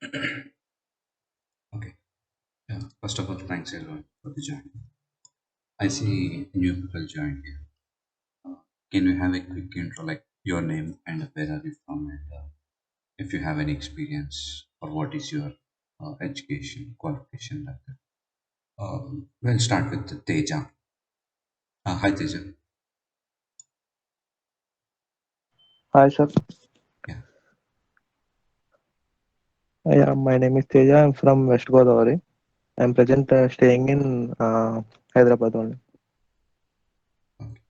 Okay. First of all, thanks everyone for the join. I see new people joined here. Can you have a quick intro, like your name and where are you from, and if you have any experience or what is your education qualification like that. We'll start with Teja. Hi Teja. Hi, sir. Yeah. Yeah, my name is Teja. I'm from West Godavari. I'm present staying in Hyderabad only. Okay.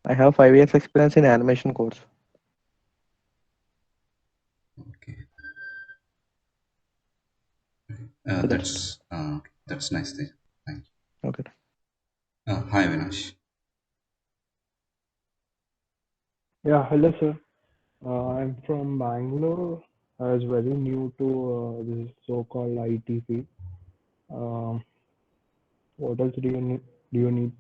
I have 5 years experience in animation course. Okay. So That's nice, Teja. Thank okay. you. Hi Vinash. Yeah, hello sir. I'm from Bangalore. I was very new to this so-called ITP. Um, what else do you need? Do you need?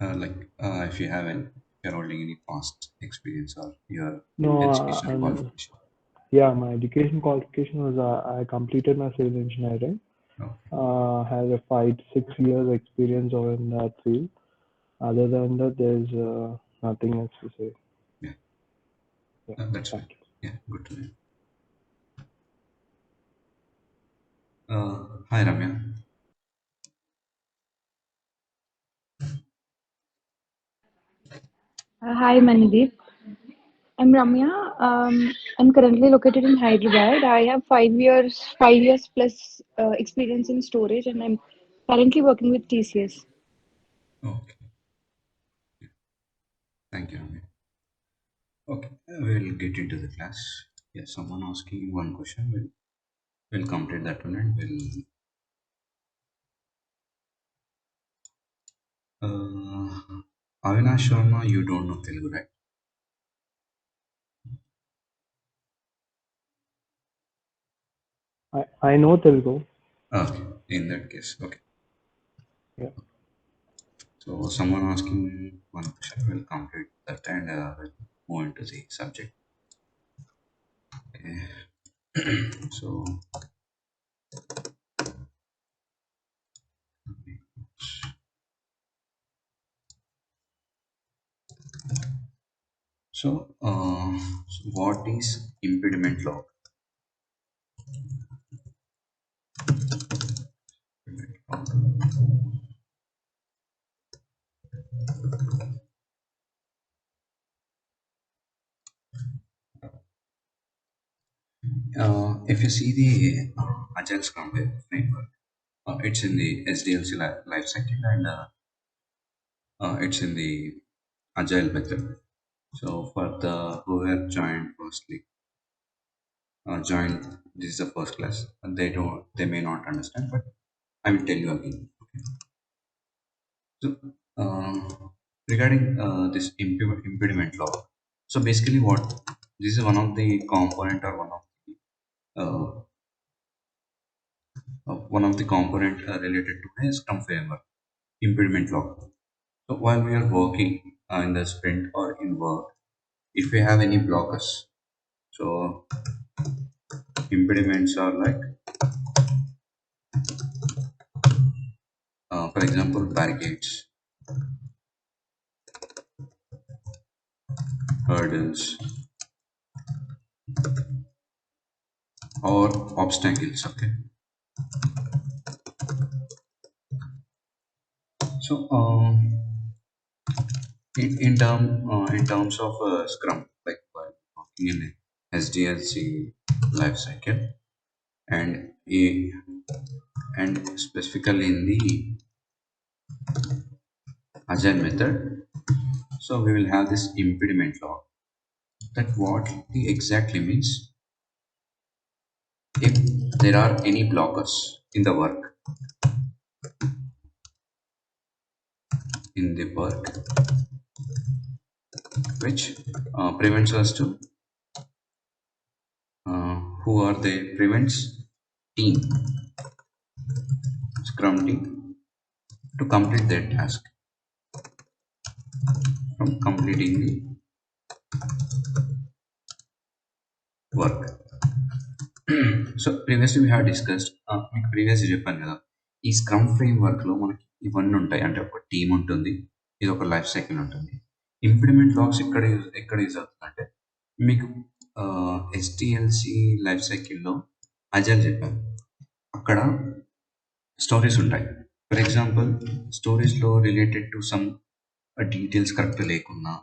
If you have any, if you're holding any past experience or your No, educational qualification. yeah, my education qualification was I completed my civil engineering. Okay. Had a 5 6 years experience in that field. Other than that, there's nothing else to say. Yeah. Yeah, That's fine. thank you. Yeah, good to know. Hi Ramya. Hi, Manideep. I'm Ramya. I'm currently located in Hyderabad. I have 5 years plus experience in storage, and I'm currently working with TCS. Okay, thank you, Ramya. Okay, we'll get into the class. Yes, someone asking one question. We'll complete that one and we'll. Avinash Sharma, you don't know Telugu, right? I know Telugu. Okay, in that case, okay. Yeah. So someone asking one question, we'll complete that and we'll move into the subject. Okay. So so what is impediment log? If you see the Agile Scrum framework, it's in the SDLC lifecycle and it's in the Agile method. So for the who have joined firstly, joined this is the first class, and they may not understand, but I will tell you again. So regarding this impediment log, so basically what this is one of the component or one of the component related to a Scrum framework impediment log. So while we are working in the sprint or in work, if we have any blockers, so impediments are like, for example, barricades, hurdles, or obstacles. Okay. So in terms of Scrum, like while working in a SDLC lifecycle and a and specifically in the Agile method, so we will have this impediment log. That what it exactly means, if there are any blockers in the work, which prevents us to who are they prevents team Scrum team to complete their task from completing the work. So previously we have discussed, మీకు previously చెప్పాను కదా, ఈ scrum ఫ్రేమ్వర్క్లో మనకి ఇవన్నీ ఉంటాయి. అంటే ఒక team ఉంటుంది, ఇది ఒక లైఫ్ సైకిల్ ఉంటుంది. ఇంప్లిమెంట్ లాగ్స్ ఎక్కడ యూజ్ అవుతుందంటే మీకు ఎస్టిఎల్సి లైఫ్ సైకిల్లో అజైల్ చెప్పాను, అక్కడ స్టోరీస్ ఉంటాయి. ఫర్ ఎగ్జాంపుల్ స్టోరీస్లో related to some details correct లేకున్నా,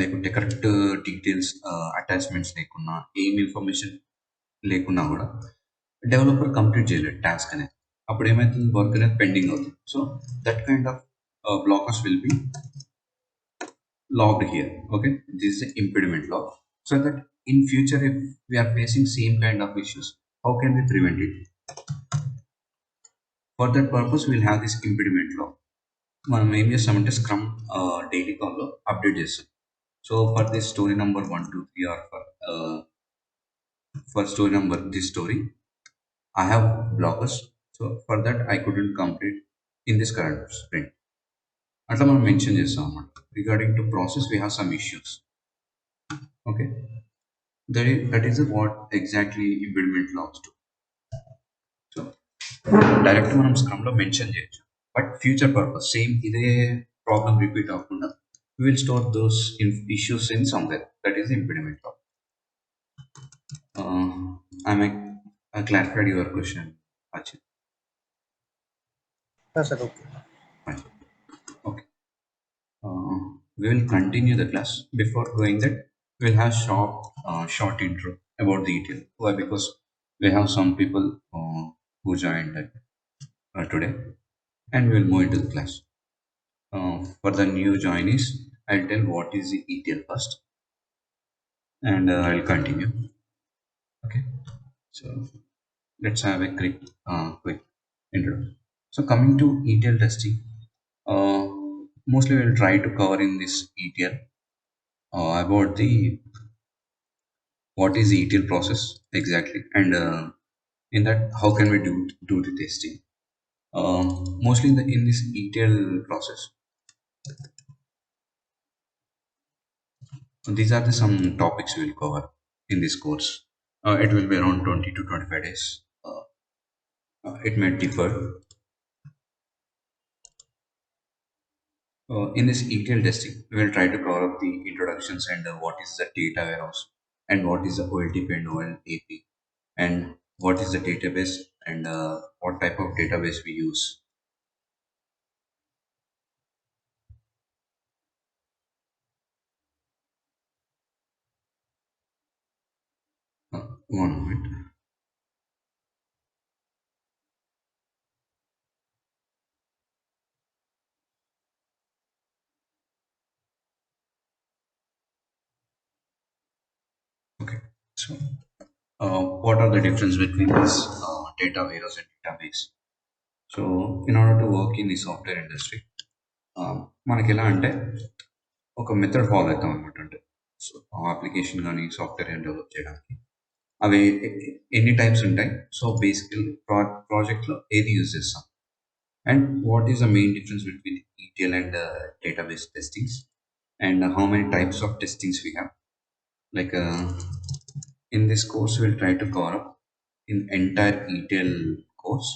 లేకుంటే కరెక్ట్ డీటెయిల్స్ అటాచ్మెంట్స్ లేకున్నా, ఏం ఇన్ఫర్మేషన్ లేకున్నా కూడా డెవలపర్ కంప్లీట్ చేయలేడు టాస్క్ అనేది. అప్పుడు ఏమవుతుంది, వర్క్ అనేది పెండింగ్ అవుతుంది. So that kind of blockers will be logged here. Okay, this is the impediment log, so that in future if we are facing same kind of issues, how can we prevent it? For that purpose we'll have this impediment log. మనం ఏం చేస్తామంటే scrum daily కాల్లో update చేస్తాం. So for this story number 1 2 3 or for story number this story I have blockers, so for that I couldn't complete in this current sprint. అట్లా మనం mention చేస్తాం అన్నమాట. Regarding to process we have some issues. Okay, that is what exactly implement logs to. So direct మనం స్క్రమ్లో mention చేయొచ్చు, but future purpose same ఇదే problem repeat అవ్వకుండా we will store those issues in somewhere. That is the impediment log. I clarified your question, Achit. Yes, sir. Okay. Fine. Okay. We will continue the class. Before going that, we'll have short intro about the ETL. Why? Because we have some people who joined today, and we will move into the class. For the new joinees, I'll tell what is the ETL first, and I'll continue. Okay, so let's have a quick intro. So coming to ETL testing, mostly we'll try to cover in this ETL about the what is the ETL process exactly, and in that how can we do the testing. Mostly in this ETL process, these are some topics we will cover in this course. It will be around 20 to 25 days. It may differ. In this ETL testing, we will try to cover up the introductions and what is the data warehouse, and what is the OLTP and OLAP, and what is the database, and what type of database we use. One moment. Okay, so what are the difference between this data warehouse and database? So in order to work in the software industry, మనకి ఎలా అంటే ఒక method follow అవుతాం అనమాట. అంటే so application కానీ software కానీ develop చేయడానికి అవి ఎన్ని టైప్స్ ఉంటాయి. సో బేసికల్ ప్రాజెక్ట్లో ఏది యూజ్ చేస్తాం, and what is the main difference between ETL and database testings, and how many types of testings we have. Like in this course we'll try to cover up in entire ETL course.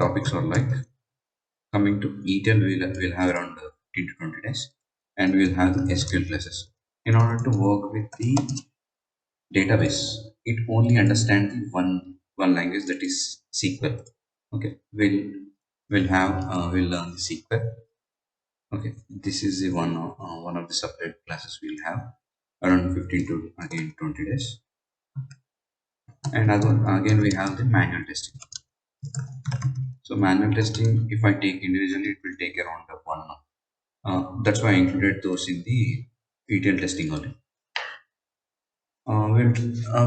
Topics are like, coming to ETL we'll have around 15 to 20 days, and we'll have SQL classes. In order to work with the database, it only understands the one language, that is SQL. Okay, we'll learn the SQL. Okay, this is the one of the separate classes we'll have around 15 to again 20 days. And again we have the manual testing. So manual testing, if I take individually, it will take around 1 month. That's why I included those in the ETL testing only.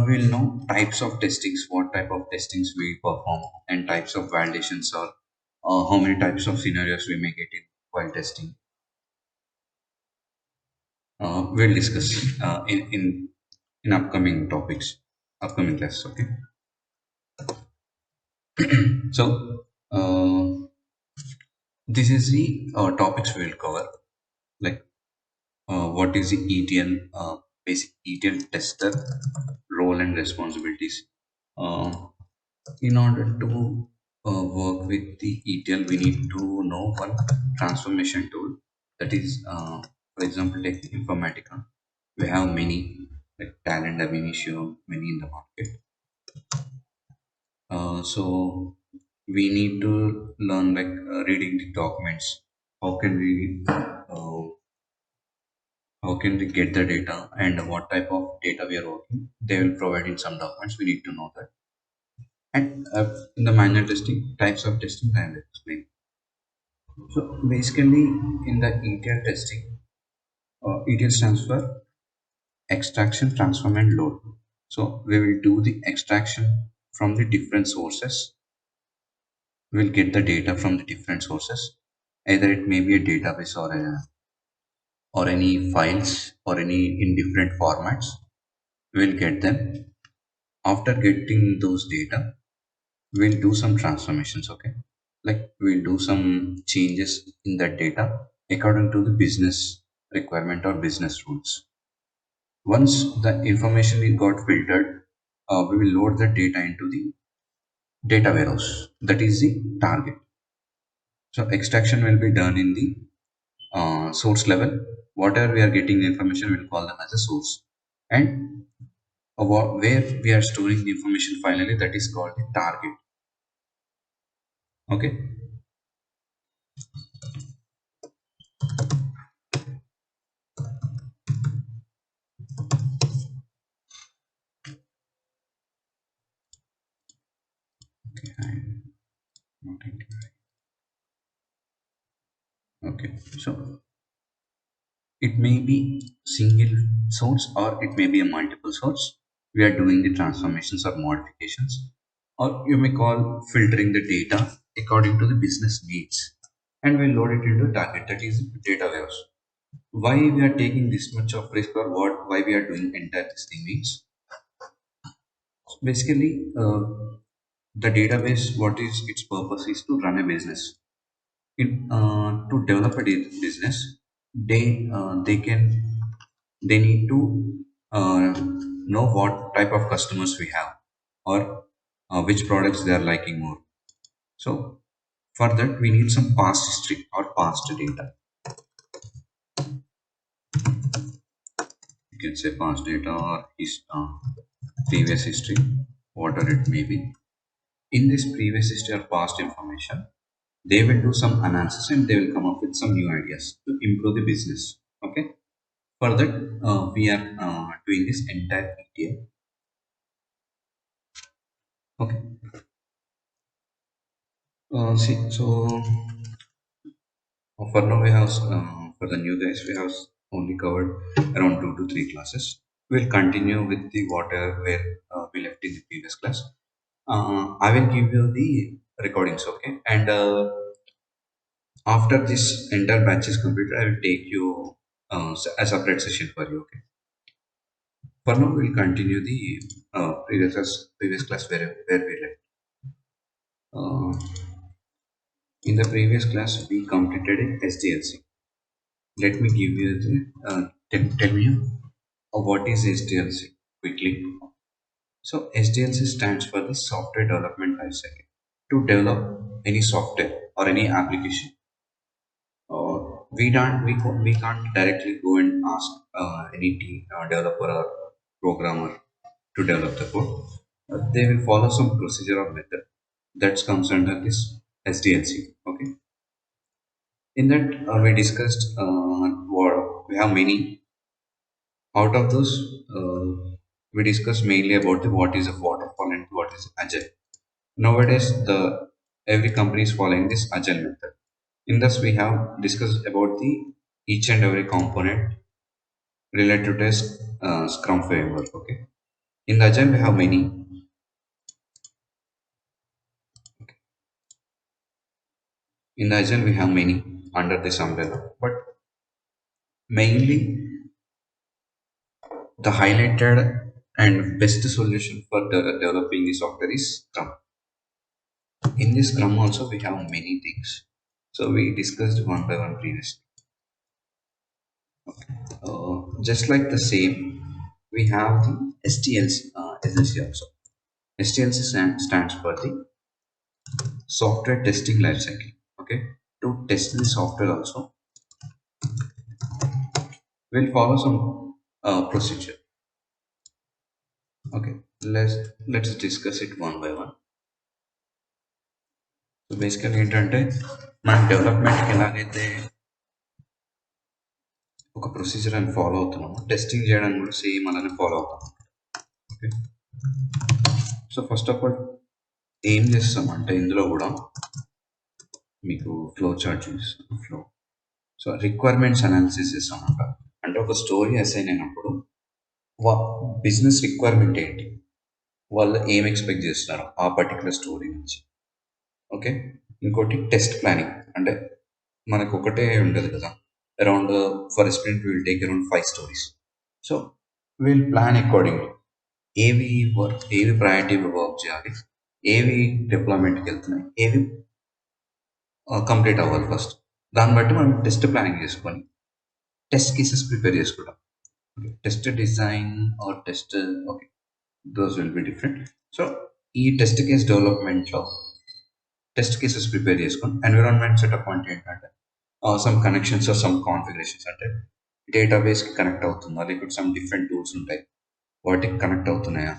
We'll know types of testings, what type of testings we perform, and types of validations, or how many types of scenarios we may get in while testing. We'll discuss in upcoming topics, upcoming class. Okay. So this is the topics we will cover, like what is the ETL basic ETL tester role and responsibilities. Uh, in order to work with the ETL, we need to know one transformation tool. That is, for example, take Informatica. We have many like Talent, Ab initio, many in the market. So we need to learn like reading the documents. How can we get the data and what type of data we are working? They will provide in some documents. We need to know that. And in the manual testing, types of testing I will explain. So basically, in the ETL testing, ETL stands for extraction, transform, and load. So we will do the extraction from the different sources. We will get the data from the different sources. Either it may be a database or any files or any in different formats. We will get them. After getting those data, we'll do some transformations. Okay, like we'll do some changes in that data according to the business requirement or business rules. Once the information is got filtered, we will load the data into the data warehouse. That is the target. So extraction will be done in the source level. Whatever we are getting the information, we'll call them as a source. And where we are storing the information finally, that is called the target. Okay. Okay. I'm not into it. Okay. So it may be single source or it may be a multiple source. We are doing the transformations or modifications, or you may call filtering the data according to the business needs, and we load it into target, that is data warehouse. Why we are taking this much of risk, or what? Why we are doing entire this thing means basically the database. What is its purpose is to run a business. To develop a business, they need to know what type of customers we have, or which products they are liking more. So for that we need some past history or past data. You can say past data or previous history, whatever it may be. In this previous history or past information, they will do some analysis and they will come up with some new ideas to improve the business. Okay. For that, we are doing this entire ETL. Okay. See, so for now we have for the new guys we have only covered around 2 to 3 classes. We'll continue with the water where we left in the previous class. I will give you the recordings, okay, and after this entire batch is completed, I will take you a separate session for you. Okay. For now, we'll continue the previous class where we left. In the previous class, we completed a SDLC. Let me give you the tell me what is SDLC quickly. So SDLC stands for the Software Development Lifecycle. To develop any software or any application, we can't directly go and ask any developer or programmer to develop the code. They will follow some procedure or method that comes under this SDLC. Okay. In that we discussed what we have many. Out of those, we discussed mainly about what is a waterfall and what is agile. Nowadays, the every company is following this agile method. In this, we have discussed about the each and every component related to this Scrum framework. Okay. In the agile, we have many. In the agile, we have many under this umbrella, but mainly the highlighted and best solution for developing the software is Scrum. In this Scrum also, we have many things. So we discussed one by one previously. Just like the same, we have the STLC, SLC also. STLC stands for the software testing lifecycle. Okay, to test the software also, we'll follow some procedure. Okay, let's discuss it one by one. So బేసికల్గా ఏంటంటే మనం డెవలప్మెంట్కి ఎలాగైతే ఒక procedure అని follow అవుతున్నాము, testing చేయడానికి కూడా సేమ్ అలానే ఫాలో అవుతాం. Okay, so first of all ఏం చేస్తామంటే ఇందులో కూడా మీకు ఫ్లో చార్ట్ చూపిస్తాను. సో రిక్వైర్మెంట్స్ అనాలిసిస్ చేస్తామంట. అంటే ఒక స్టోరీ అసైన్ అయినప్పుడు బిజినెస్ రిక్వైర్మెంట్ ఏంటి, వాళ్ళు ఏం ఎక్స్పెక్ట్ చేస్తున్నారు ఆ పర్టికులర్ స్టోరీ నుంచి. ఓకే, ఇంకోటి టెస్ట్ ప్లానింగ్. అంటే మనకు ఒకటే ఉండదు కదా, around for sprint will take around 5 stories. So will plan accordingly ఏవి ప్రయారిటీ వర్క్ చేయాలి, ఏవి డిప్లాయ్మెంట్కి వెళ్తున్నాయి, ఏవి కంప్లీట్ అవ్వాలి ఫస్ట్. దాన్ని బట్టి మనం టెస్ట్ ప్లానింగ్ చేసుకొని టెస్ట్ కేసెస్ ప్రిపేర్ చేసుకుంటాం. Test design or test, okay, those will be different. So ఈ టెస్ట్ కేస్ డెవలప్మెంట్లో టెస్ట్ కేసెస్ ప్రిపేర్ చేసుకొని ఎన్విరాన్మెంట్ సెటప్ అంటే ఏంటంటే some connections or some configurations. అంటే డేటాబేస్కి కనెక్ట్ అవుతుందా, లేకపోతే సమ్ డిఫరెంట్ టూల్స్ ఉంటాయి వాటికి కనెక్ట్ అవుతున్నాయా,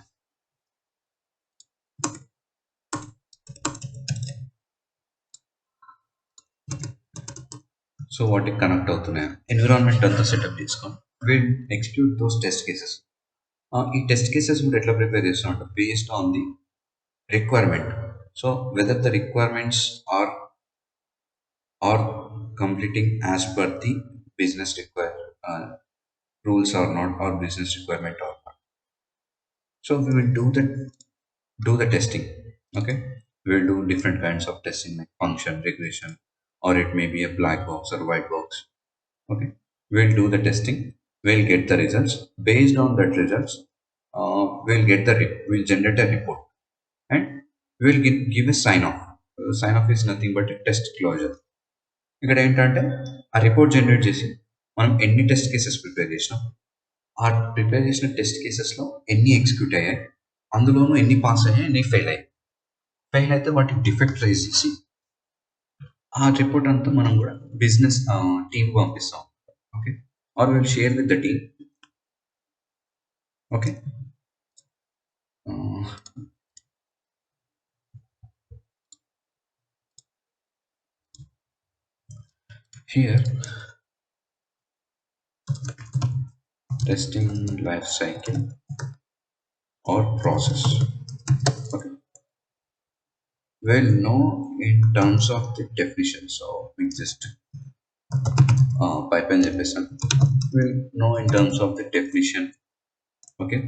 సో వాటికి కనెక్ట్ అవుతున్నాయా, ఎన్విరాన్మెంట్ అంతా సెటప్ చేసుకొని will execute those test cases. ఈ టెస్ట్ కేసెస్ కూడా ఎట్లా ప్రిపేర్ చేస్తాం అంటే based on the requirement. So whether the requirements are completing as per the business rules or not, or business requirement or not. So we will do the testing. Okay, we will do different kinds of testing like function, regression, or it may be a black box or white box. Okay, we'll do the testing, we'll get the results. Based on that results, we'll generate a report, and we'll give a sign off. Sign off is nothing but a test closure. ఇక్కడ ఏంటంటే ఆ report generate చేసి మనం ఎన్ని test cases prepare చేసినాం, ఆ prepare చేసిన test కేసెస్లో ఎన్ని ఎగ్జిక్యూట్ అయ్యాయి, అందులోనూ ఎన్ని పాస్ అయ్యాయి, ఎన్ని ఫెయిల్ అయ్యాయి. ఫెయిల్ అయితే వాటికి డిఫెక్ట్ రైజ్ చేసి ఆ రిపోర్ట్ అంతా మనం కూడా బిజినెస్ టీమ్కి పంపిస్తాం. Okay, or will share with the team. Okay, here testing life cycle or process. Okay, we'll know in terms of the definition. So exist pipeline definition, we'll know in terms of the definition. Okay,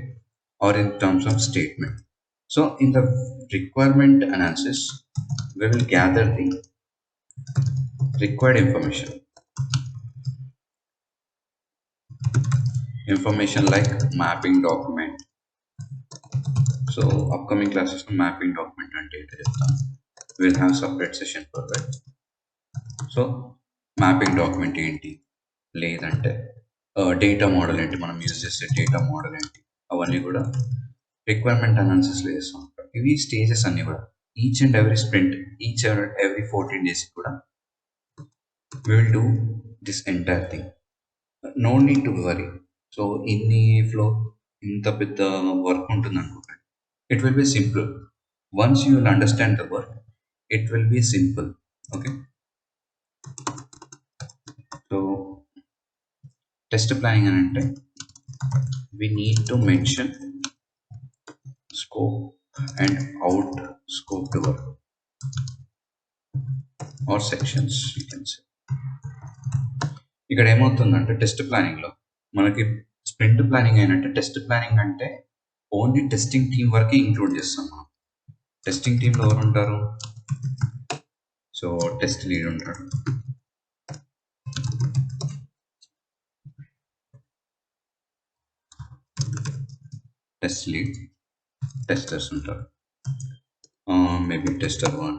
or in terms of statement. So in the requirement analysis, we will gather the required information like mapping document. So upcoming classes mapping document and data, we'll have separate session for that. So mapping document ఏంటి, లేదంటే data model ఏంటి, మనం use చేసే data model ఏంటి, అవన్నీ కూడా requirement అనాలిసిస్లో చేస్తాం. ఇవి స్టేజెస్ అన్నీ కూడా each and every sprint, each and every 14 days కూడా we will do this entire thing. No need to worry. So ఇన్ని ఫ్లో ఇంత పెద్ద వర్క్ ఉంటుంది అనుకుంటాను. It will be simple once you will understand the work, it will be simple. Okay, so test planning అని అంటే we need to mention scope and out scoped work or sections, you can say. ఇక్కడ ఏమవుతుందంటే test ప్లానింగ్లో మనకి sprint planning అయినట్టే test planning అంటే only testing team వరకే include చేస్తాం మనం. టెస్టింగ్ టీంలో ఎవరు ఉంటారు, సో టెస్ట్ లీడ్ ఉంటాడు, టెస్ట్ లీడ్, టెస్టర్స్ ఉంటారు, maybe tester 1,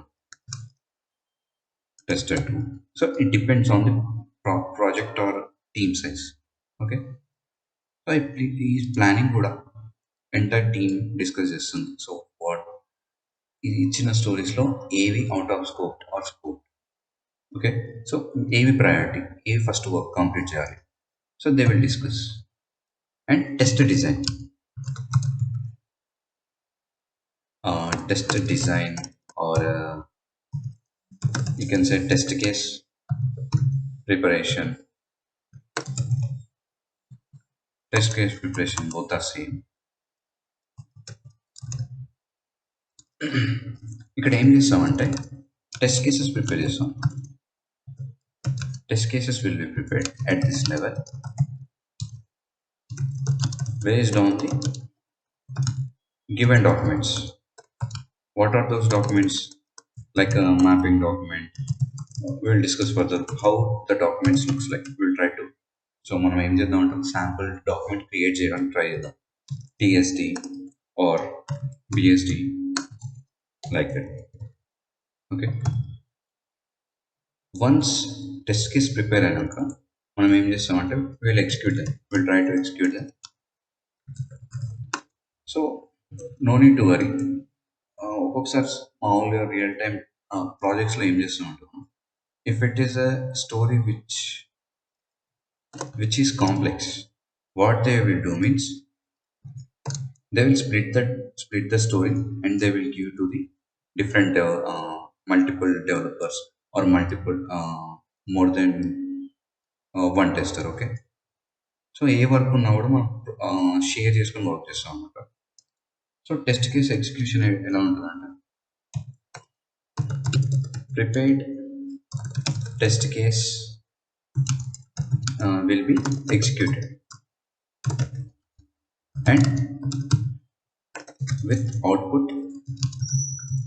tester 2. So it depends on the project or team size. Okay, so ఈ ప్లానింగ్ కూడా ఎంటైర్ టీమ్ డిస్కస్ చేస్తుంది. సో వాట్ ఇది ఇచ్చిన స్టోరీస్లో ఏవి out of scope or scope, okay. So ఏవి ప్రయారిటీ, ఏవి ఫస్ట్ వర్క్ కంప్లీట్ చేయాలి, so they will discuss. And test design, test design, or you can say test case preparation. Test case preparation both are same. ఇక్కడ ఏం చేస్తామంటే test cases prepare చేస్తాం. Test cases will be prepared at this level based on the given documents. What are those documents? Like a mapping document. We'll discuss further how the documents looks like. We'll try to. So మనం ఏం చేద్దాం అంటే sample document create చేయడానికి try చేద్దాం. TSD or BSD, like that. Okay. Once test case prepare అయినాక మనం ఏం చేస్తామంటే we'll execute them. We'll try to execute them. So no need to worry. ఒక్కొక్కసారి మామూలుగా రియల్ టైమ్ ప్రాజెక్ట్స్లో ఏం చేస్తూ ఉంటాం, if it is a story which is complex, what they will do means they will split the story and they will give to the different multiple developers or multiple more than one tester. Okay, so ఏ work ఉన్నా కూడా మనం share చేసుకొని work చేస్తాం అన్నమాట. So test case execution ఎలా ఉంటుందంటే prepared test case will be executed and with output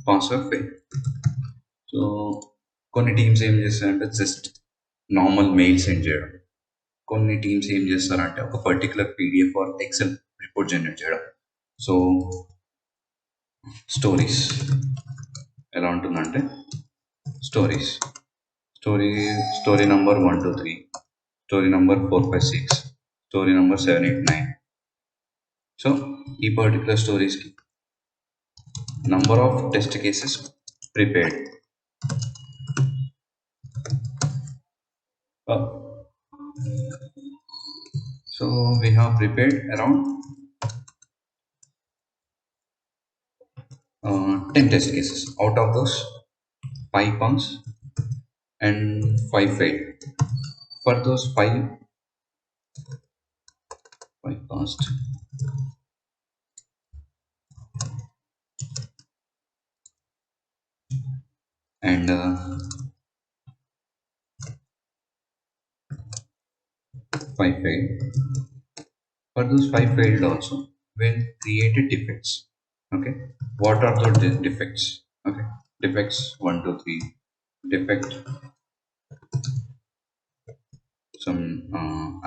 pass or fail. So కొన్ని టీమ్స్ ఏం చేస్తారంటే జస్ట్ నార్మల్ మెయిల్ సెండ్ చేయడం, కొన్ని టీమ్స్ ఏం చేస్తారంటే ఒక particular PDF or excel report generate చేయడం. సో స్టోరీస్ ఎలా ఉంటుందంటే story number 1 2 3, story number 4 5 6, story number 7 8 9. So ఈ పర్టికులర్ స్టోరీస్కి number of test cases prepared. So we have prepared around 10 test cases. Out of those 5 passed and 5 failed. For those 5 passed and 5 failed. For those 5 failed also, we'll create defects. Okay, what are the defects? Okay, defects 1 2 3, defect some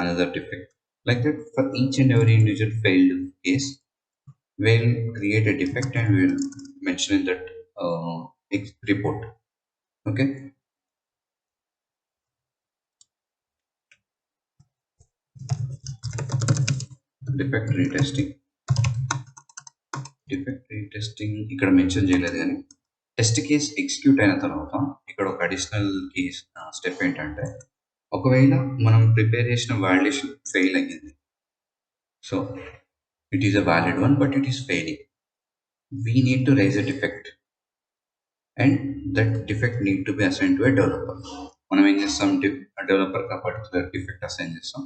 another defect, like that. For each and every individual failed case, we'll create a defect and we'll mention in that report. Okay, defect retesting ఇక్కడ mention చేయలేదు, కానీ test case execute అయిన తర్వాత ఇక్కడ ఒక additional case step ఏంటంటే ఒకవేళ మనం ప్రిపేర్ చేసిన వాలిడేషన్ ఫెయిల్ అయ్యింది, so it is a valid one but it is failing, we need to raise a defect and that defect need to be assign to a developer. మనం ఏం చేస్తాం, డెవలపర్కి ఆ పర్టికులర్ డిఫెక్ట్ అసైన్ చేస్తాం.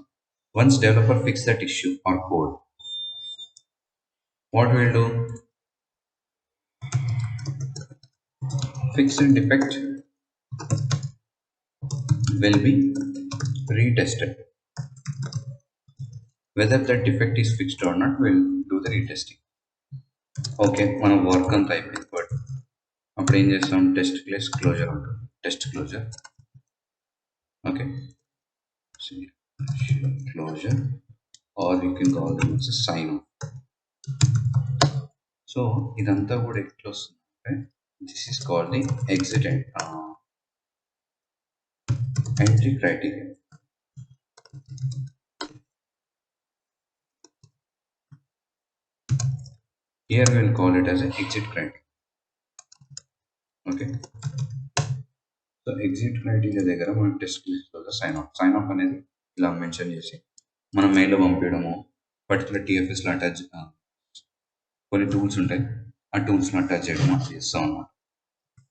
Once developer fix that issue or code, what we'll do, fixed defect will be retested. Whether that defect is fixed or not, we'll do the retesting. Okay, మనం work అంతా అయిపోయింది, but అప్పుడు ఏం చేస్తాం, test case closure ఉంటుంది, test closure. Okay, closure or you can call them as a sign off. So ఇదంతా కూడా ఎట్లా వస్తుందంటే this is called the exit entry criteria. Here we will call it as an exit criteria. Okay. So exit criteria దగ్గర మనం test కేసులో sign of అనేది ఇలా mention చేసి మనం మెయిల్లో పంపించడము పర్టికులర్ టీఎఫ్ఎస్లో అటాచ్ కొన్ని టూల్స్ ఉంటాయి ఆ టూల్స్లో అటాచ్ చేయడం మనం చేస్తాం అన్నమాట.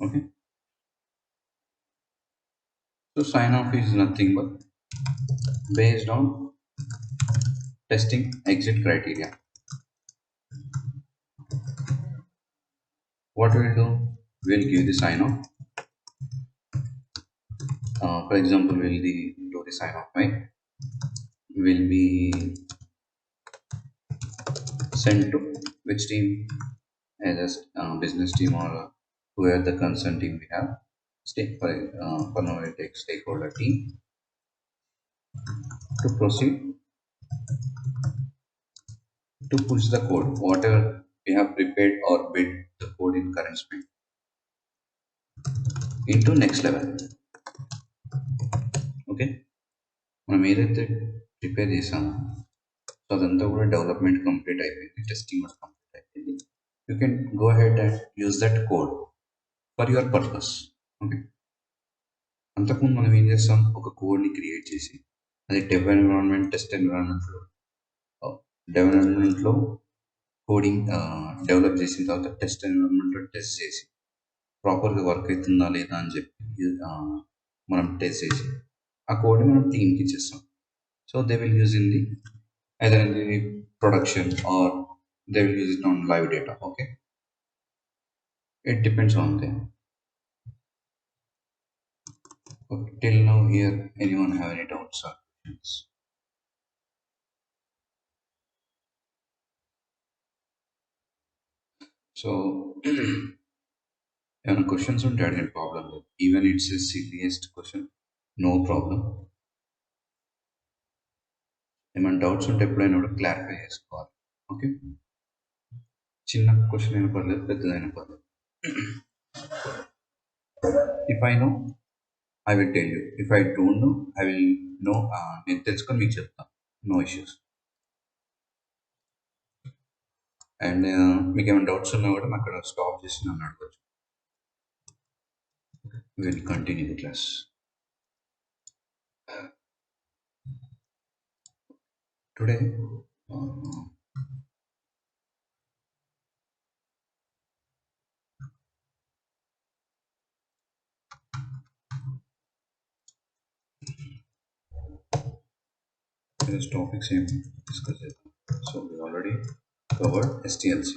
Okay. So sign off is nothing but based on testing exit criteria. What we'll do, we'll give the sign off. For example, we'll do the sign off by will be sent to which team, as a business team or whoever the concerned team we have. For now we'll take stakeholder team to proceed to push the code, whatever we have prepared or built the code in current sprint into next level. Okay, మనం ఏదైతే prepare చేసామో so అదంతా కూడా development complete అయిపోయింది, testing కూడా complete అయిపోయింది. You can go ahead and use that code for your purpose. Okay. అంతకుముందు మనం ఏం చేస్తాం, ఒక కోడ్ని క్రియేట్ చేసి అది డెవ్ ఎన్విరాన్మెంట్, టెస్ట్ ఎన్విరాన్మెంట్లో కోడింగ్ డెవలప్ చేసిన తర్వాత టెస్ట్ ఎన్విరాన్మెంట్లో టెస్ట్ చేసి ప్రాపర్గా వర్క్ అవుతుందా లేదా అని చెప్పి మనం టెస్ట్ చేసి ఆ కోడ్ని మనం టీమ్కి ఇచ్చేస్తాం. So they will use in the either in the production or they will use it on live data. Okay, it depends on them. Okay, till now here anyone have any doubts or questions? So any questions on that, any problem, even it's the silliest question, no problem. ఏమైనా doubts ఉంటే ఎప్పుడైనా కూడా clarify చేసుకోవాలి. Okay, చిన్న question అయినా పర్లేదు, పెద్దదైనా పర్లేదు. If I know I will tell you. If I don't know, I will know. నేను తెలుసుకొని మీకు చెప్తాను. No issues. అండ్ మీకు ఏమైనా డౌట్స్ ఉన్నా కూడా అక్కడ స్టాప్ చేసి నన్ను అడగచ్చు. Will continue the class. Today this topics ఏం డిస్కస్ చేద్దాం. So we already covered STLC.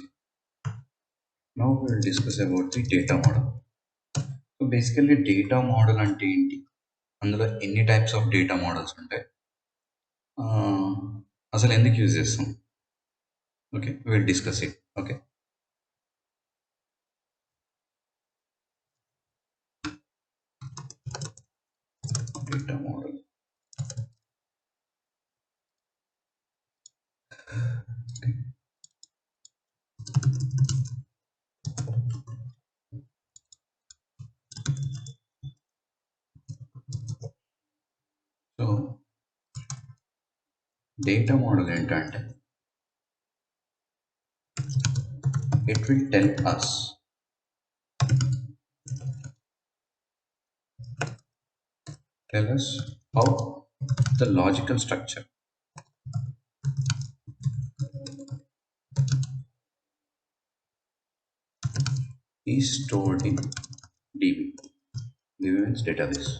Now we will discuss about the data model. So basically data model అంటే ఏంటి, అందులో ఎన్ని టైప్స్ ఆఫ్ డేటా మోడల్స్ ఉంటాయి, అసలు ఎందుకు యూజ్ చేస్తాం. Okay, will discuss it. Okay, data model. So data model ఏంటంటే it will tell us how the logical structure is stored in DB. DB means database.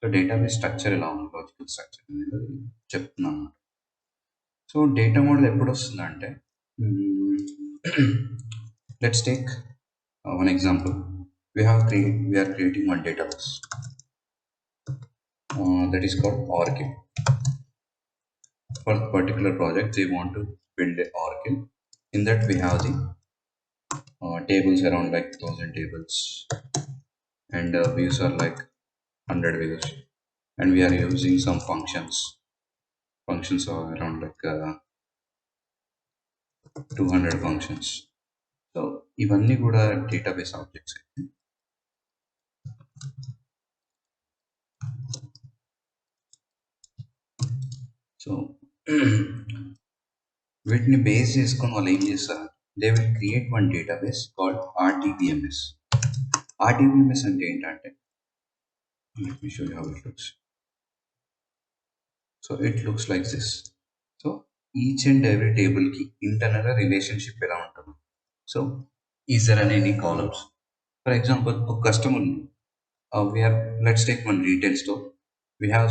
So database structure ఎలా ఉంది, logical structure అనేది చెప్తున్నాను. So data model ఎప్పుడు వస్తుందంటే, let's take one example. We are creating one database that is called Oracle. For the particular project, they want to build an Oracle. In that, we have the tables around like 1000 tables, and views are like 100 views, and we are using some functions. Functions are around like 200 functions. So ఇవన్నీ కూడా database objects. So వీటిని base చేసుకొని వాళ్ళు ఏం చేస్తారు, they will create one database called RDBMS. RDBMS అంటే ఏంటంటే, let me show you how it looks. So it looks like this. So each and every table ki internal relationship ఎలా ఉంటుంది. So is there any columns? For example, a customer, let's take one retail store. We have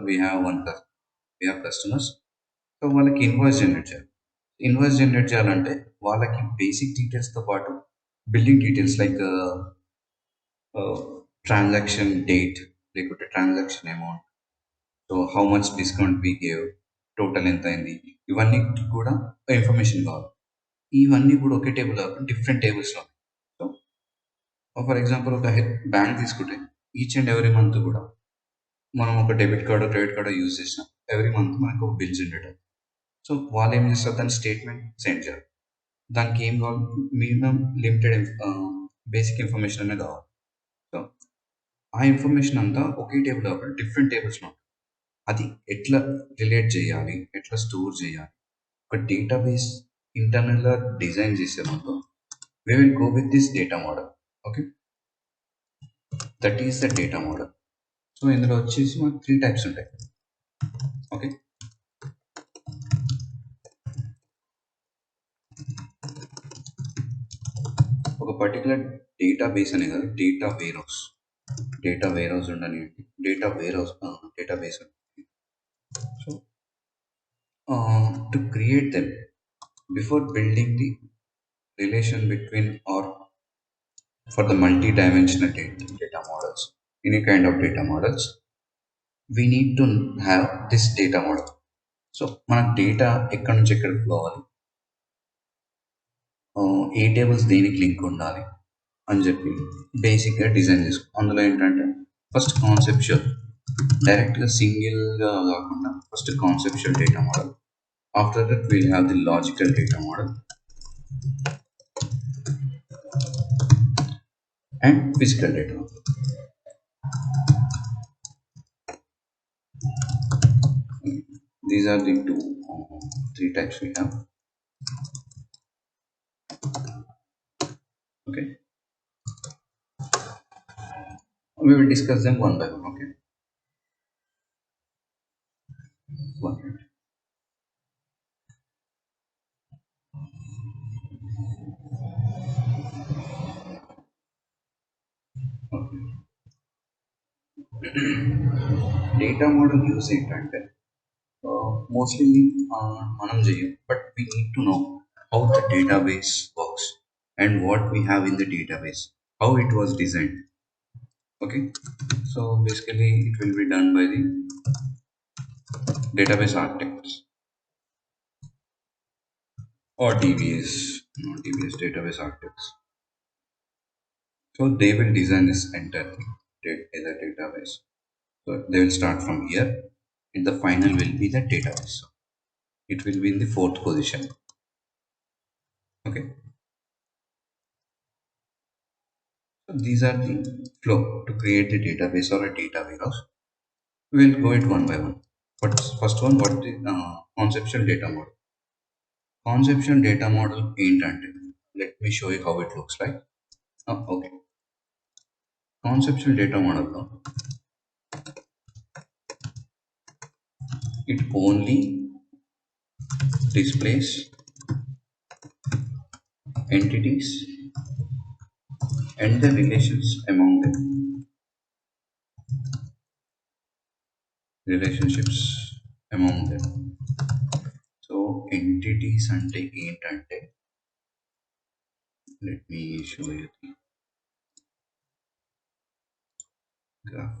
we have customers. So వాళ్ళకి invoice generate చేయాలి. Invoice generate చేయాలంటే వాళ్ళకి basic డీటెయిల్స్తో పాటు building details like transaction date, లేకపోతే transaction amount, so how much discount we gave, total ఎంత అయింది, ఇవన్నీ కూడా ఇన్ఫర్మేషన్ కావాలి. ఇవన్నీ కూడా ఒకే టేబుల్ డిఫరెంట్ టేబుల్స్లో. సో ఫర్ ఎగ్జాంపుల్ ఒక బ్యాంక్ తీసుకుంటే ఈచ్ అండ్ ఎవ్రీ మంత్ కూడా మనం ఒక debit card credit card use చేసినాం, ఎవ్రీ మంత్ మనకు ఒక బిల్ జనరేట్ అవుతుంది. సో వాళ్ళు ఏం చేస్తారు, దాని స్టేట్మెంట్ సెండ్ చేయాలి. దానికి ఏం కావాలి, మినిమం లిమిటెడ్ బేసిక్ ఇన్ఫర్మేషన్ అనేది కావాలి. సో ఆ ఇన్ఫర్మేషన్ అంతా ఒకే టేబుల్ కావాలి, డిఫరెంట్ టేబుల్స్లో. అది ఎట్లా రిలేట్ చేయాలి, ఎట్లా స్టోర్ చేయాలి, ఒక డేటాబేస్ ఇంటర్నల్గా డిజైన్ చేసే ముందు we will go with this data model. Okay, that is the data model. So ఇందులో వచ్చేసి మనకు 3 టైప్స్ ఉంటాయి. ఓకే, ఒక పర్టికులర్ డేటాబేస్ అనే కాదు, డేటా వేర్ హౌస్ ఉండని, database. So to create them before building the relation between or for the multi-dimensional data models, any kind of data models, we need to have this data model. So మన data ఎక్కడి నుంచి ఎక్కడికి flow అవ్వాలి, ఏ tables దేనికి link ఉండాలి అని చెప్పి బేసిక్గా డిజైన్ చేసుకో. అందులో ఏంటంటే ఫస్ట్ కాన్సెప్చువల్, డైరెక్ట్గా సింగిల్గా కాకుండా first conceptual data model. After that we'll have the logical data model and physical data. These are the three types we have. Okay, we will discuss them one by one. Okay, one minute. Okay. Data model use ఏంటంటే mostly మనం చేయం, but we need to know how the database works and what we have in the database, how it was designed. Okay, so basically it will be done by the database architects or DBAs, database architects. So they will design this entire thing as a database. So they will start from here, and the final will be the database. So it will be in the 4th position. Okay, so these are the flow to create a database or a data warehouse. We will go it one by one. But first one, what is conceptual data model? Conceptual data model ఏంటంటే, let me show you how it looks like. Okay, conceptual data model లో it only displays entities and the relations among them. Relationships among them. So entities అంటే ఏంటంటే, let me show you the graph.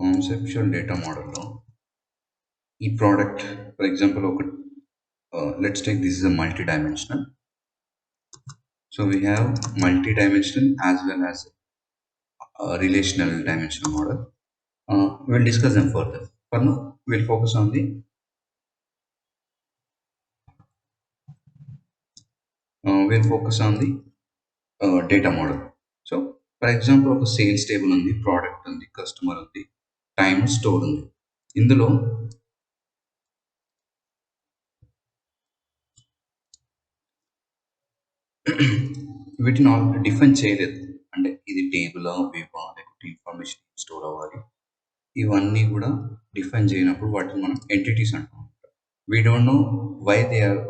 Conceptual data model లో ఈ product, for example ఒక let's take this is a multi-dimensional. So we have multi-dimensional as well as relational dimensional model. We'll discuss them further. For now, we'll focus on the data model. So for example, ఒక sales table ఉంది, product ఉంది, customer ఉంది, time store ఉంది. ఇందులో వీటిని already define చేయలేదు. అంటే ఇది టేబుల్ వేవా లేకపోతే ఇన్ఫర్మేషన్ స్టోర్ అవ్వాలి, ఇవన్నీ కూడా డిఫైన్ చేయనప్పుడు వాటిని మనం ఎంటిటీస్ అంటాం. We don't know why they are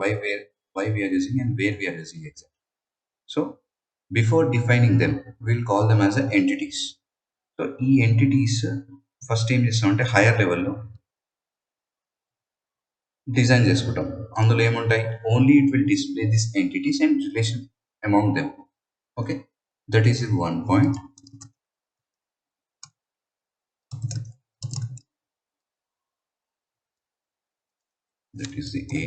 why we are using and where we are using exactly. So before defining them, we'll call them as entities. So ఈ entities first ఏం చేస్తామంటే హైయర్ లెవెల్లో design చేసుకుంటాం. అందులో ఏముంటాయి, only it will display this entities and relation among them. Okay, that is one point. That is the A.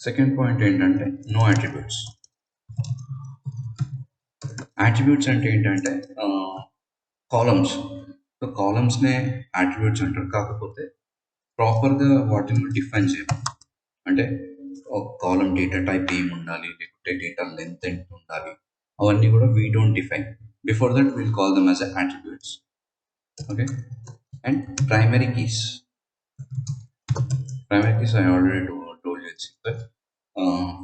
Second point ఏంటంటే no attributes. Attributes అంటే ఏంటంటే కాలమ్స్. సో కాలమ్స్నే అట్రిబ్యూట్స్ అంటారు, కాకపోతే ప్రాపర్గా వాటిని డిఫైన్ చేయాలి. అంటే ఒక కాలమ్ డేటా టైప్ ఏమి ఉండాలి, లేకపోతే డేటా లెంత్ ఎంత ఉండాలి, అవన్నీ కూడా we don't define. Before that will call them as attributes. Okay, and primary keys. Primary keys I already told you in secret.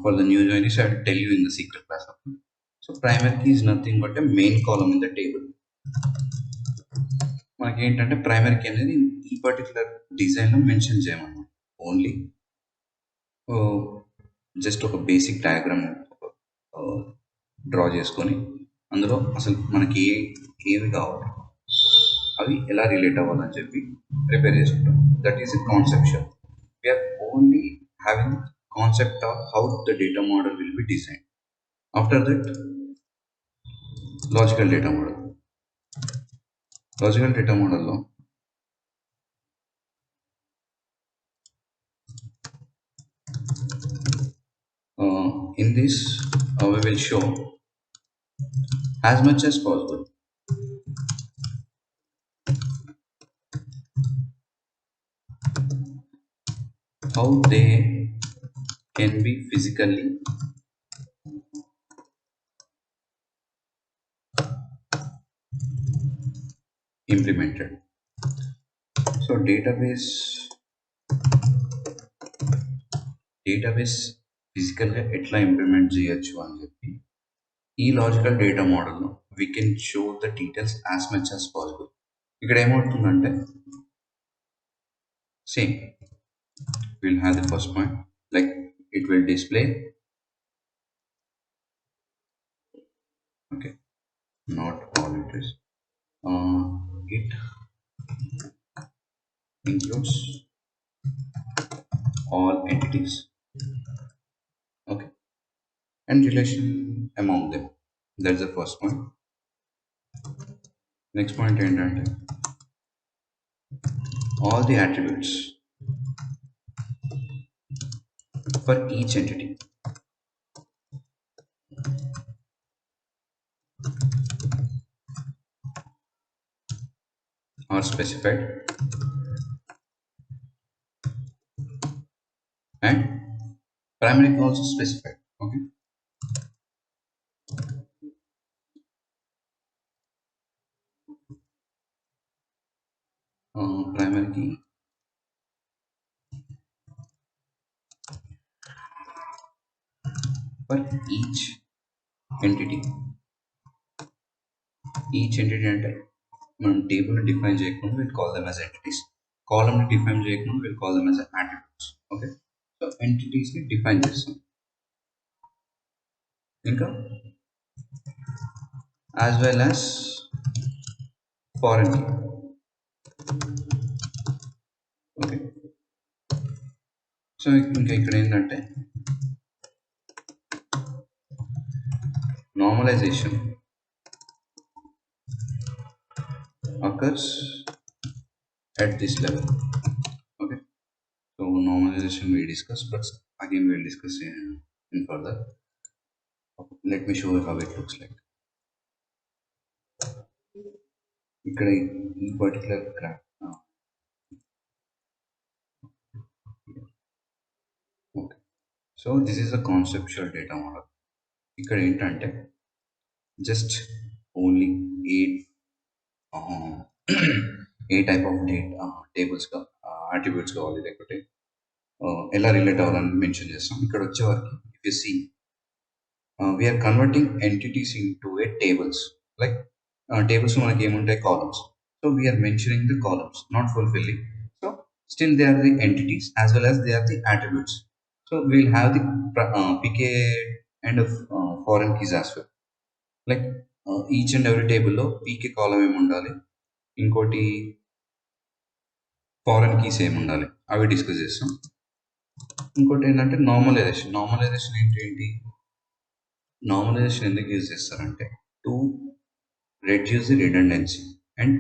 For the new joinees, I will tell you in the secret class. Okay? So primary key is nothing but a main column in the table. మనకి ఏంటంటే primary key అనేది ఈ particular డిజైన్లో mention చేయమన్నమాట. Only just ఒక basic diagram draw చేసుకొని అందులో అసలు మనకి ఏమి కావాలి, అవి ఎలా రిలేట్ అవ్వాలని చెప్పి ప్రిపేర్ చేసుకుంటాం. That is a conception. We are only having concept of how the data model will be designed. After that, logical data model. Logical data model lo in this we will show as much as possible how they can be physically implemented. So database ఫిజికల్గా ఎట్లా implement చేయొచ్చు అని చెప్పి ఈ logical data మోడల్లో we can show the details as much as possible. ఇక్కడ ఏమవుతుందంటే same will have the first point, like it will display. Okay, not all it is. It includes all entities, okay, and relation among them. That's the first point. Next point ఏంటంటే all the attributes for each entity are specified and primary key also specified. Okay, primary key for each entity. అంటే మనం టేబుల్ని define చేయకుండా will call them as entities, కాలమ్ని define చేయకుండా will call them as attributes. Okay, so ఎంటిటీస్ని define చేస్తాం. ఇంకా as well as foreign key. Okay, so ఇంకా ఇక్కడ ఏంటంటే normalization occurs at this level. Okay, so normalization we discussed, but again we'll discuss in further. Let me show you how it looks like. ఇక్కడ ఈ particular graph. Okay, so this is a conceptual data model. ఇక్కడ ఏంటంటే just only 8 a type of tables attributes కావాలి లేకపోతే ఎలా relate అవ్వాలని mention చేస్తాం. ఇక్కడ వచ్చేవారికి if you see we're converting entities into a tables like tables మనకి ఏముంటాయి columns. So we're mentioning the columns not fulfilling. So still they are the entities as well as they are the attributes. So we'll have the pk and foreign keys as well. Like each and every టేబుల్లో పీకే కాలం ఏమి ఉండాలి, ఇంకోటి foreign keys ఏమి ఉండాలి అవి discuss చేస్తాం. ఇంకోటి ఏంటంటే నార్మలైజేషన్. నార్మలైజేషన్ ఏంటి, నార్మలైజేషన్ ఎందుకు యూజ్ చేస్తారంటే to reduce the redundancy. And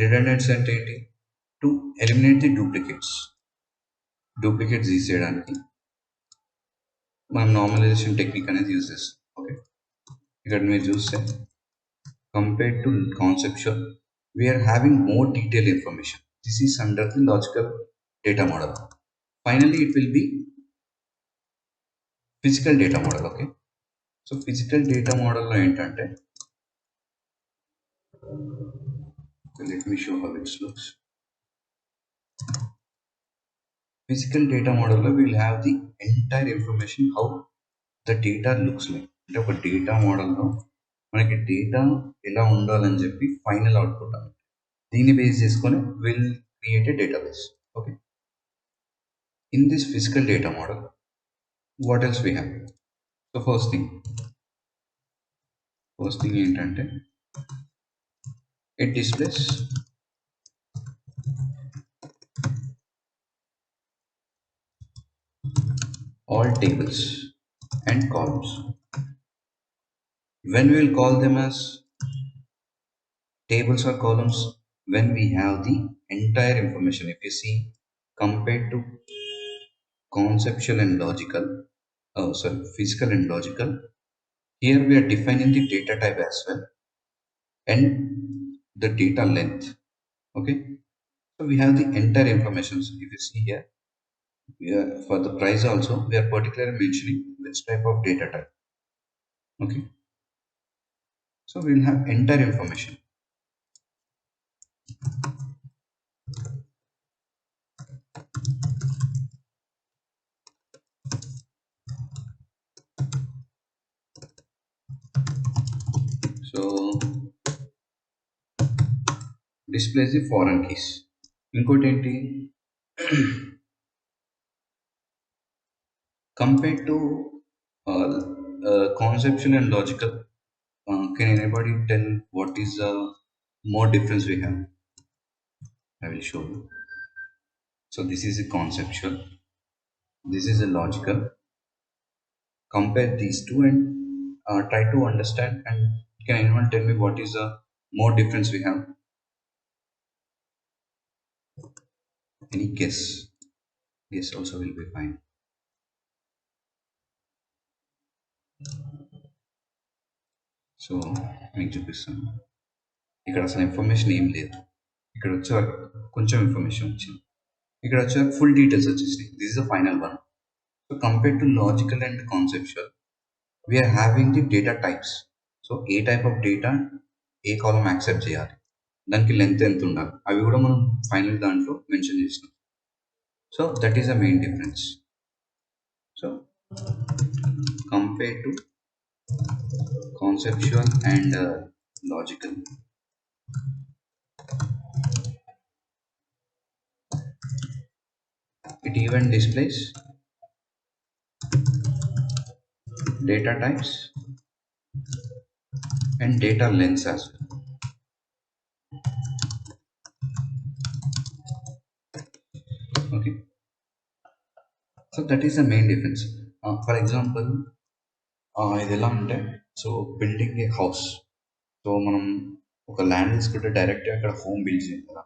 redundancy అంటే ఏంటి, టు ఎలిమినేట్ ది డూప్లికేట్స్ తీసేయడానికి మనం నార్మలైజేషన్ టెక్నిక్ అనేది యూజ్ చేస్తాం. ఓకే, ఇక్కడ మీరు చూస్తే compared to conceptual we are having more detail information. This is under the logical data model. Finally it will be physical data model. Okay, so physical data మోడల్లో ఏంటంటే let me show how it looks. Physical data model లో we'll have the entire information how the data looks like. అంటే ఒక data మోడల్లో మనకి data ఎలా ఉండాలని చెప్పి ఫైనల్ అవుట్పుట్ అని దీన్ని బేస్ చేసుకొని will create a database. Okay, in this physical data model what else we have. So first thing ఏంటంటే it displays all tables and columns. When we will call them as tables or columns, when we have the entire information. If you see, compared to conceptual and logical, physical and logical, here we are defining the data type as well and the data length. Okay, so we have the entire information. So if you see here, for the price also we are particularly mentioning which type of data type. Okay, so we will have entire information. So displays the foreign keys. ఇంకోటి ఏంటి, compared to conceptual and logical, can anybody tell what is the more difference we have? I will show you. So this is a conceptual, this is a logical. Compare these two and try to understand, and can anyone tell me what is the more difference we have? Any guess? Guess also will be fine. So మీకు చూపిస్తాను. ఇక్కడ అసలు information ఏం లేదు. ఇక్కడ వచ్చేవారు కొంచెం information వచ్చింది. ఇక్కడ వచ్చేవారు ఫుల్ డీటెయిల్స్ వచ్చేసినాయి. This is the final one. So compared to logical and conceptual we are having the data types. So ఏ టైప్ ఆఫ్ డేటా ఏ కాలం యాక్సెప్ట్ చేయాలి, దానికి లెంత్ ఎంత ఉండాలి, అవి కూడా మనం ఫైనల్ దాంట్లో మెన్షన్ చేసినాం. So that is the main difference. So compared to conceptual and logical, it even displays data types and data lengths as well. Okay, so that is the main difference. For example, ఇది ఎలా అంటే, so building ఏ house, so మనం ఒక land తీసుకుంటే డైరెక్ట్గా అక్కడ home build చేయం కదా,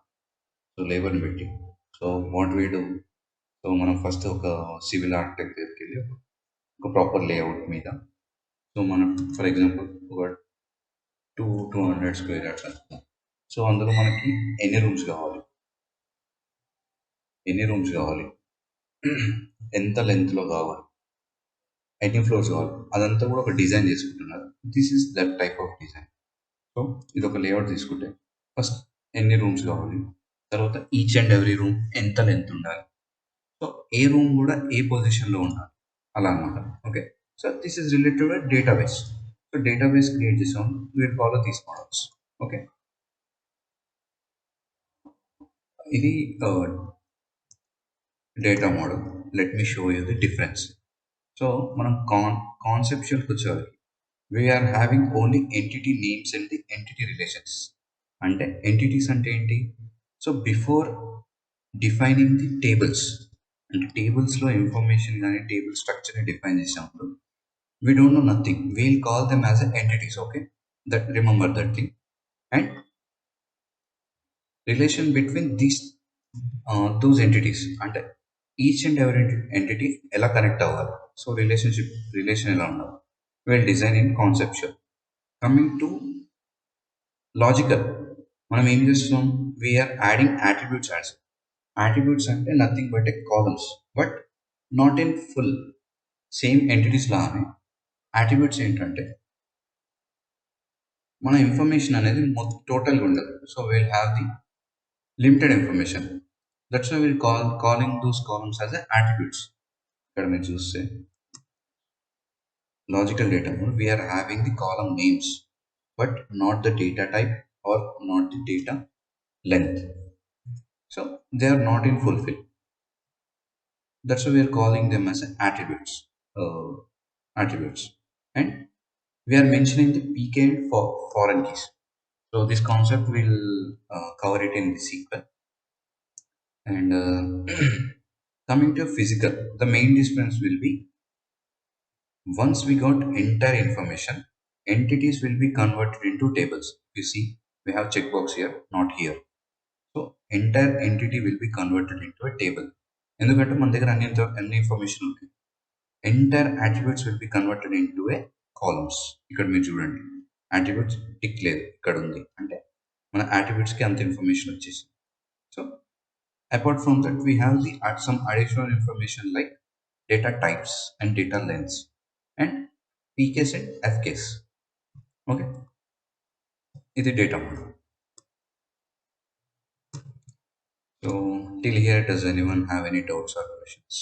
సో లేబర్ని పెట్టి. So what we do, so మనం ఫస్ట్ ఒక సివిల్ ఆర్కిటెక్ట్ దగ్గరికి వెళ్ళి ఒక ప్రాపర్ లేఅవుట్ మీద, సో మనం ఫర్ ఎగ్జాంపుల్ ఒక 200 స్క్వేర్ యార్డ్స్ అనుకుందాం. సో అందులో మనకి ఎన్ని రూమ్స్ కావాలి, ఎంత లెంత్లో కావాలి, ఎన్ని ఫ్లోర్స్ కావాలి, అదంతా కూడా ఒక డిజైన్ చేసుకుంటున్నారు. This is that type of design. So ఇది ఒక లేఅవుట్ తీసుకుంటే ఫస్ట్ ఎన్ని రూమ్స్ కావాలి, తర్వాత ఈచ్ అండ్ ఎవ్రీ రూమ్ ఎంత లెంత్ ఉండాలి, సో ఏ రూమ్ కూడా ఏ పొజిషన్లో ఉండాలి అలా అనమాట. Okay, so this is related database. So database create చేసాం, we'll follow these models. Okay, ఇది data model. Let me show you the difference. So మనం కాన్సెప్చువల్కి వచ్చేవారికి we're having only entity names and the entity relations. అంటే entities అంటే ఏంటి? So before defining the tables, అంటే టేబుల్స్లో information కానీ టేబుల్ స్ట్రక్చర్ని డిఫైన్ చేసినప్పుడు we don't know nothing, we'll call them as entities. Okay, that remember that thing. And relation between these those entities, and each and every entity ఎలా connect అవ్వాలి, so relation ఎలా ఉండాలి, we'll design in conceptual. Coming to logical, మనం ఏం చేస్తున్నాం, we are adding attributes. Attributes అంటే nothing but ఏ columns, but not in full same entities లానే. యాట్రిబ్యూట్స్ ఏంటంటే మన ఇన్ఫర్మేషన్ అనేది టోటల్గా ఉండదు. So will have the limited information. That's why will calling those columns as attributes. ఇక్కడ మీరు చూస్తే logical data we are having the column names but not the data type or not the data length. So they are not in fulfil. That's why we are calling them as attributes. Attributes, and we are mentioning the PK and foreign keys. So this concept will cover it in the sequel. And coming to physical, the main difference will be once we got entire information, entities will be converted into tables. You see, we have checkbox here, not here. So entire entity will be converted into a table. ఎందుకంటే మన దగ్గర అన్ని information ఉంది. Entire attributes will be converted into A columns. ఇక్కడ మీరు చూడండి, attributes tick లేదు, ఇక్కడ ఉంది, అంటే మన అట్రిబ్యూట్స్కి అంత ఇన్ఫర్మేషన్ వచ్చేసి. So apart from that we have the some additional information like data types and data lengths and PKs and FKs. Okay, ఇది data model. So till here, does anyone have any doubts or questions?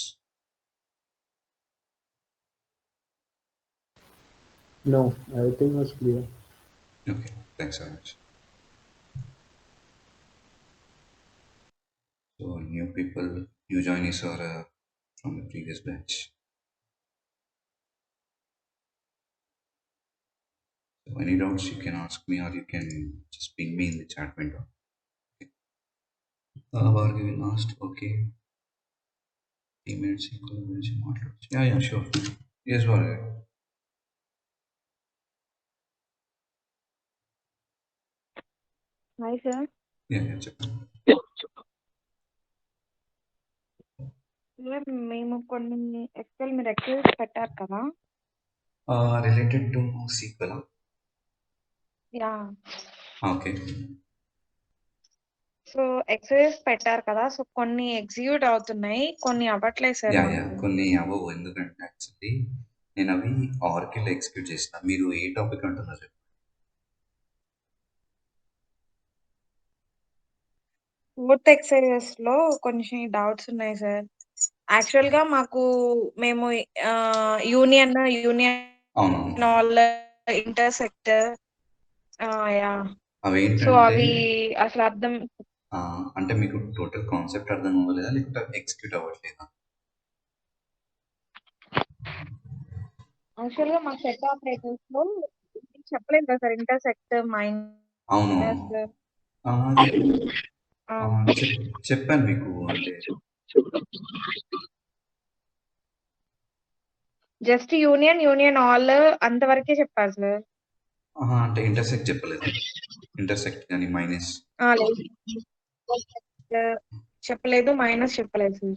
No, everything was clear. Okay, thanks so much. So new people, new joinees or from the previous batch. So any doubts you can ask me or you can just ping me in the chat window. Okay. Bhargavi last, okay. 3 minutes గురించి మాట్లాడచ్చు. Yeah, sure. Yes, Bhargavi. Hi, sir. Yeah, చెప్పండి. Sir మేము కొన్ని XL మీరు XL పెట్టారు కదా. Related to SQL. Yeah, Okay. So excess పెట్టారు కదా, సో కొన్ని ఎగ్జిక్యూట్ అవుతున్నాయి, కొన్ని అవ్వట్లేదు సార్. యా కొన్ని అవ్వవు, ఎందుకంటే యాక్చువల్లీ నేను అవి ఆర్కిల్ ఎక్స్క్యూట్ చేసిన. మీరు ఏ టాపిక్ అంటున్నారు? ఫోర్త్ ఎక్సైజెస్ లో కొంచెం డౌట్స్ ఉన్నాయి సార్. యాక్చువల్ గా మేము యూనియన్ అవునవును, ఆల్ ఇంటర్సెక్ట్, యా, సో అవేంటంటే అవి అసలు అర్థం. అంటే మీకు టోటల్ కాన్సెప్ట్ అర్థం అవ్వలేదా లేకపోతే ఎగ్జిక్యూట్ అవ్వట్లేదా? యాక్చువల్ గా మా సెట్ ఆపరేటర్స్ లో చెప్పలేదు కదా సార్, ఇంటర్సెక్ట్ అవును, మైనస్. అది చెప్పాను మీకు. అంటే జస్ట్ యూనియన్ ఆల్ అంతవరకే చెప్పారు సార్. అంటే ఇంటర్సెక్ట్ చెప్పలేదు, ఇంటర్సెక్ట్ కానీ మైనస్ చెప్పలేదు, మైనస్ చెప్పలేదు సార్.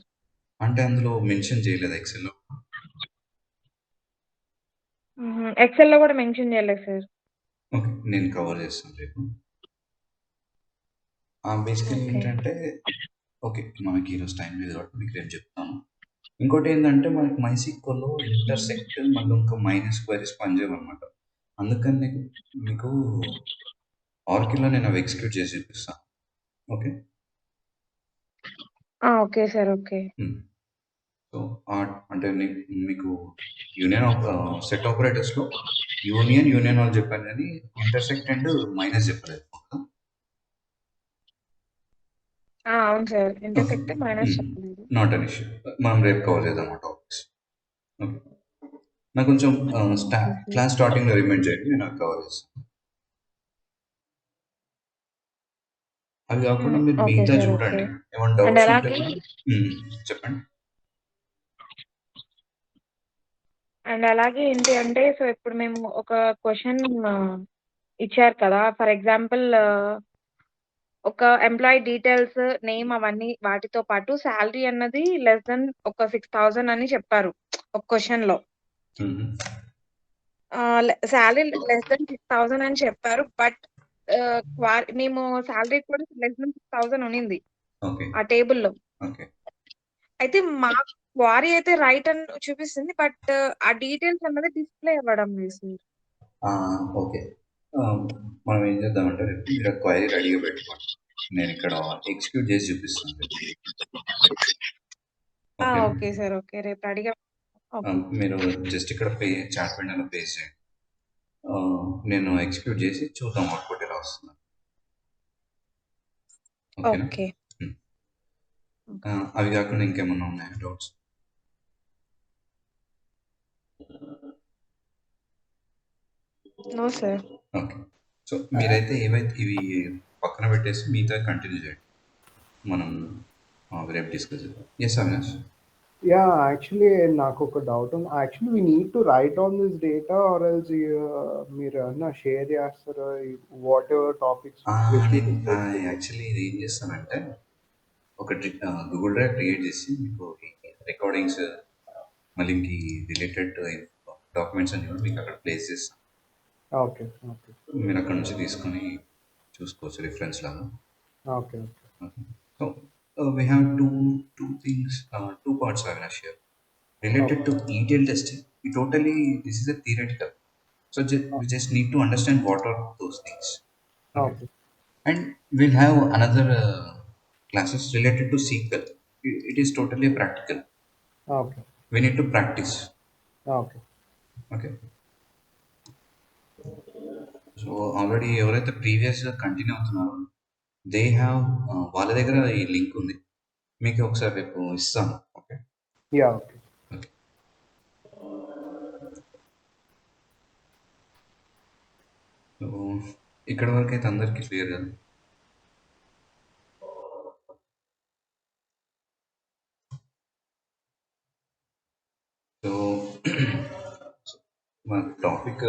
అంటే అందులో మెన్షన్ చేయలేదు ఎక్సెల్ లో. ఎక్సెల్ లో కూడా మెన్షన్ చేయలేదు సార్. ఓకే, నేను కవర్ చేస్తాను రేపు. బేసికలీ ఏంటంటే ఓకే, మనకి ఈరోజు టైం లేదు కాబట్టి మీకు రేపు చెప్తాను. ఇంకోటి ఏంటంటే మనకి మైసీక్వల్లో ఇంటర్సెక్ట్ మళ్ళీ ఇంకా మైనస్ క్వైరీస్ పనిచేయమన్నమాట. అందుకని మీకు ఆర్కిల్లో నేను అవి ఎగ్జిక్యూట్ చేసి చూపిస్తాను. Okay. Okay sir. Okay. So అంటే మీకు యూనియన్ సెట్ ఆపరేటర్స్లో యూనియన్ వాళ్ళు చెప్పాను కానీ ఇంటర్సెక్ట్ అండ్ మైనస్ చెప్పలేదు. అవును సార్. ఇంటర్సెక్ట్ మైనస్ చెప్పలేదు. Not an issue. మనం రేపు కవర్ చేద్దాం ఆ టాపిక్స్. ఓకే. నాకు కొంచెం క్లాస్ స్టార్టింగ్లో రిమైండ్ చేయండి, నేను అది కవర్ చేస్తాను. అవి కాకుండా మీరు ఓకే మిగతా సార్. ఓకే. చూడండి, ఏమైనా అండ్ డౌట్స్ ఉంటే అలాగే చెప్పండి. అండ్ అలాగే ఏంటి అంటే, సో ఇప్పుడు మేము ఒక క్వెషన్ ఇచ్చారు కదా! ఫర్ ఎగ్జాంపుల్ ఒక ఎంప్లాయీ డీటెయిల్స్, నేమ్ అవన్నీ వాటితో పాటు సాలరీ అన్నది లెస్ దెన్ ఒక 6,000 అని చెప్పారు ఒక క్వెషన్‌లో. సాలరీ లెస్ దెన్ 6,000 అని చెప్పారు. బట్ మేము సాలరీ కూడా లెస్ దెన్ 6,000 ఉన్నింది ఓకే. ఆ టేబుల్‌లో. ఓకే. అయితే మా క్వారీ అయితే రైట్ అని చూపిస్తుంది. బట్ ఆ డీటెయిల్స్ అన్నది డిస్‌ప్లే అవ్వడం లేదు సార్. ఓకే. మనం ఏం చేద్దామంటే రేపు మీరు ఆ క్వైరీ రెడీగా పెట్టుకోండి. నేను ఇక్కడ ఎగ్జిక్యూట్ చేసి చూపిస్తాను రేపు. ఓకే. Okay sir. ఓకే. రేపు రెడీగా ఓకే. మీరు జస్ట్ ఇక్కడ చాట్ విండోలో పేస్ట్ చేయండి. నేను ఎగ్జిక్యూట్ చేసి చూద్దాం అవుట్పుట్ ఎలా వస్తుంది. ఓకేనా? ఓకే. అవి కాకుండా ఇంకేమన్నా ఉన్నాయా doubts? No sir. Okay. So మీరైతే ఏవైతే ఇవి పక్కన పెట్టేసి మిగతా కంటిన్యూ చేయండి, మనం రేపు డిస్కస్ చేద్దాం. ఎస్ అవినాష్. Yeah, actually, నాకు ఒక డౌట్ ఉంది. Actually we need to right on this data or else మీరు ఏమన్నా షేర్ చేస్తారా వాట్ ఎవర్ టాపిక్స్ నేను యాక్చువల్లీ ఇది ఏం చేస్తానంటే ఒకటి గూగుల్ డ్రైవ్ క్రియేట్ చేసి మీకు రికార్డింగ్స్ మళ్ళీ ఇంక రిలేటెడ్ డాక్యుమెంట్స్ అన్ని కూడా మీకు అక్కడ ప్లేస్ చేస్తాను. ఓకే. ఓకే. మీరు అక్కడ నుంచి తీసుకొని చూసుకోవచ్చు రిఫరెన్స్ లాగా. Okay. So we have two things, two parts Avinash here related to ETL testing. This is a theoretical, so we just need to understand what are those things. Okay. And we'll have another classes related to SQL. It is totally practical. Okay. We need to practice. Okay. Okay. So already ఎవరైతే ప్రీవియస్గా continue అవుతున్నారో they have వాళ్ళ దగ్గర ఈ link ఉంది, మీకు ఒకసారి రేపు ఇస్తాను. Okay. Yeah. Okay. Okay. So ఇక్కడ వరకు అయితే అందరికీ క్లియర్ కదా? సో మన టాపిక్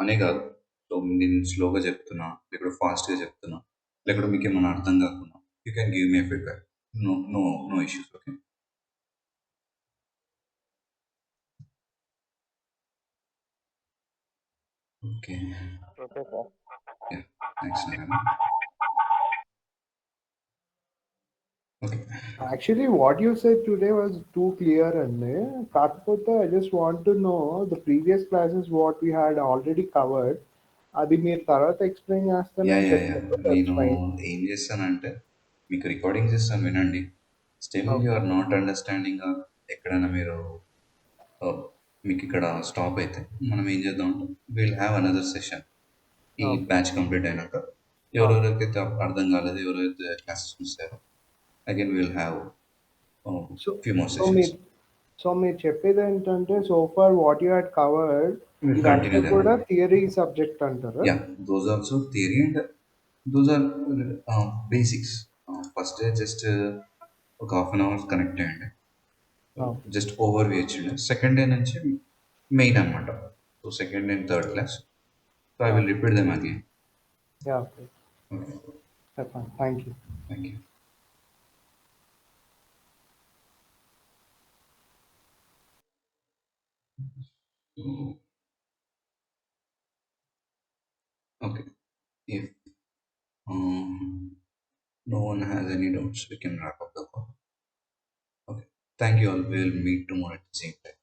అనే కాదు, సో నేను స్లోగా చెప్తున్నా లేకపోతే ఫాస్ట్గా చెప్తున్నా లేకపోతే మీకు ఏమైనా అర్థం కాకుండా you can give me feedback. No no no issues. Okay. Okay. Thanks Narayana. Okay. Actually, what you said today was too clear, and కాకపోతే I just want to know the previous classes what we had already covered. అది మీరు తర్వాత explain చేస్తానని చెప్పారు. నేను ఏం చేస్తానంటే మీకు రికార్డింగ్స్ ఇస్తాను, వినండి. Still you are not understanding, ఎక్కడైనా మీరు మీకు ఇక్కడ స్టాప్ అయితే మనం ఏం చేద్దాం, విల్ హ్యావ్ అనదర్ సెషన్ ఈ బ్యాచ్ కంప్లీట్ అయినాక. ఎవరెవరికైతే అర్థం కాలేదు, ఎవరైతే క్లాసెస్ చూస్తారో again will have few more sessions. So మీరు చెప్పేది ఏంటంటే so far what you had covered ఇదంతా కూడా థియరీ సబ్జెక్ట్ అంటారా? Yeah, those also theory and those are basics. First just ఒక హాఫ్ అన్ అవర్ కనెక్ట్ అయ్యండి, జస్ట్ ఓవర్ వ్యూ ఇచ్చిండు. Second day నుంచి మెయిన్ అనమాట. So second and third class, so I will repeat them again. Okay. Thank you. Thank you. Okay, if no one has any doubts, we can wrap up the call. Okay, thank you all. We'll meet tomorrow at the same time.